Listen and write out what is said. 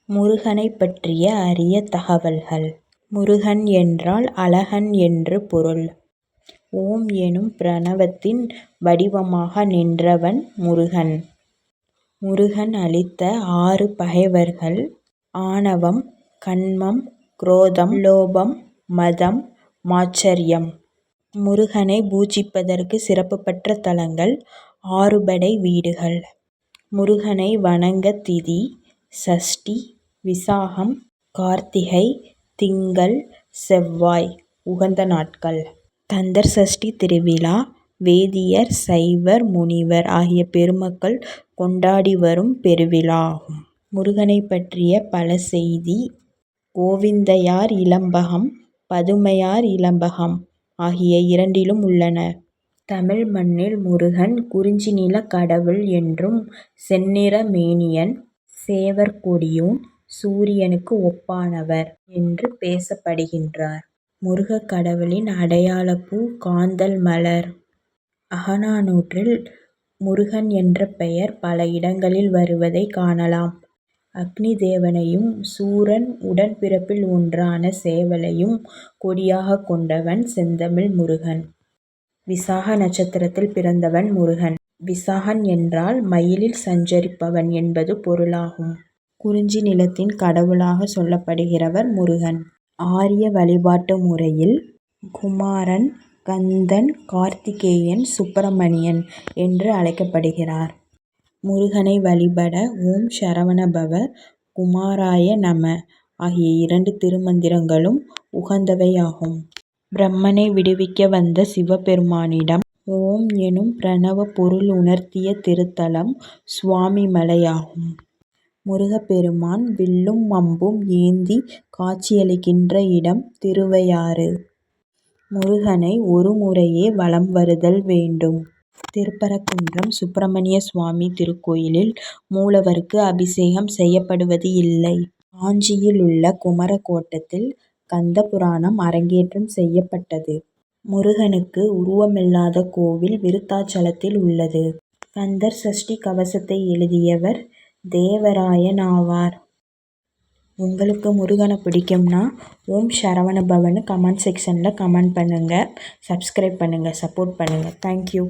முருகனைப் பற்றிய அரிய தகவல்கள். முருகன் என்றால் அழகன் என்று பொருள். ஓம் எனும் பிரணவத்தின் வடிவமாக நின்றவன் முருகன். முருகன் அழித்த 6 பகைவர்கள் ஆணவம், கன்மம், குரோதம், லோபம், மதம், மாச்சரியம். முருகனை பூஜிப்பதற்கு சிறப்பு பெற்ற தலங்கள் ஆறுபடை வீடுகள். முருகனை வணங்க திதி சஷ்டி, விசாகம், கார்த்திகை, திங்கள், செவ்வாய் உகந்த நாட்கள். கந்தர் சஷ்டி திருவிழா வேதியர், சைவர், முனிவர் ஆகிய பெருமக்கள் கொண்டாடி வரும் பெருவிழா ஆகும். முருகனை பற்றிய பல செய்தி கோவிந்தையார் இலம்பகம், பதுமையார் இலம்பகம் ஆகிய 2லும் உள்ளன. தமிழ் மண்ணில் முருகன் குறிஞ்சி நில கடவுள் என்றும், செந்நிற மேனியன், சேவற் கொடியோன், சூரியனுக்கு ஒப்பானவர் என்று பேசப்படுகின்றார். முருகக் கடவுளின் அடையாளப்பூ காந்தள் மலர். அகநானூற்றில் முருகன் என்ற பெயர் பல இடங்களில் வருவதை காணலாம். அக்னி தேவனையும் சூரன் உடன்பிறப்பில் ஒன்றான சேவலையும் கொடியாக கொண்டவன் செந்தமிழ் முருகன். விசாக நட்சத்திரத்தில் பிறந்தவன் முருகன். விசாகன் என்றால் மயிலில் சஞ்சரிப்பவன் என்பது பொருளாகும். குறிஞ்சி நிலத்தின் கடவுளாக சொல்லப்படுகிறவர் முருகன். ஆரிய வழிபாட்டு முறையில் குமாரன், கந்தன், கார்த்திகேயன், சுப்பிரமணியன் என்று அழைக்கப்படுகிறார். முருகனை வழிபட ஓம் சரவணபவ, குமாராய நம ஆகிய 2 திருமந்திரங்களும் உகந்தவையாகும். பிரம்மனை விடுவிக்க வந்த சிவபெருமானிடம் ஓம் எனும் பிரணவ பொருள் உணர்த்திய திருத்தலம் சுவாமிமலையாகும். முருகப்பெருமான் வில்லும் அம்பும் ஏந்தி காட்சியளிக்கின்ற இடம் திருவையாறு. முருகனை ஒரு முறையே வலம் வருதல் வேண்டும். திருப்பரங்குன்றம் சுப்பிரமணிய சுவாமி திருக்கோயிலில் மூலவருக்கு அபிஷேகம் செய்யப்படுவது இல்லை. காஞ்சியில் உள்ள குமரகோட்டத்தில் கந்தபுராணம் அரங்கேற்றம் செய்யப்பட்டது. முருகனுக்கு உருவமில்லாத கோவில் விருத்தாசலத்தில் உள்ளது. கந்தர் சஷ்டி கவசத்தை எழுதியவர் தேவராயன் ஆவார். உங்களுக்கு முருகனை பிடிக்கும்னா ஓம் சரவணபவன்னு கமெண்ட் செக்ஷனில் கமெண்ட் பண்ணுங்கள். சப்ஸ்கிரைப் பண்ணுங்கள். சப்போர்ட் பண்ணுங்கள். தேங்க்யூ.